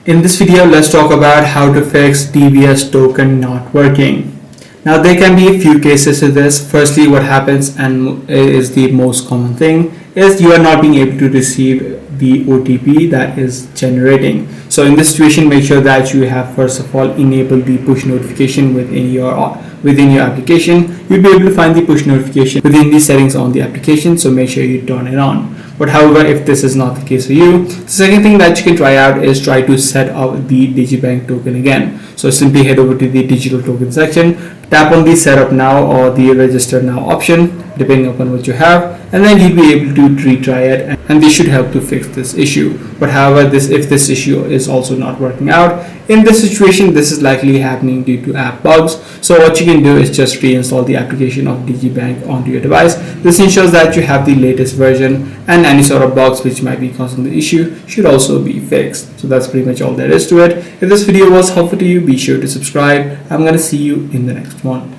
In this video, let's talk about how to fix DBS token not working. Now, there can be a few cases to this. Firstly, what happens and is the most common thing is you are not being able to receive the OTP that is generating. So in this situation, make sure that you have first of all enabled the push notification within your application. You'll be able to find the push notification within the settings on the application, so make sure you turn it on. But however, if this is not the case for you, the second thing that you can try out is try to set up the Digibank token again. So simply head over to the digital token section, tap on the setup now or the register now option depending upon what you have, and then you'll be able to retry it, and this should help to fix this issue. But however, if this issue is also not working out, in this situation this is likely happening due to app bugs. So what you can do is just reinstall the application of Digibank onto your device. This ensures that you have the latest version, and any sort of bugs which might be causing the issue should also be fixed. So that's pretty much all there is to it. If this video was helpful to you, be sure to subscribe. I'm gonna see you in the next one.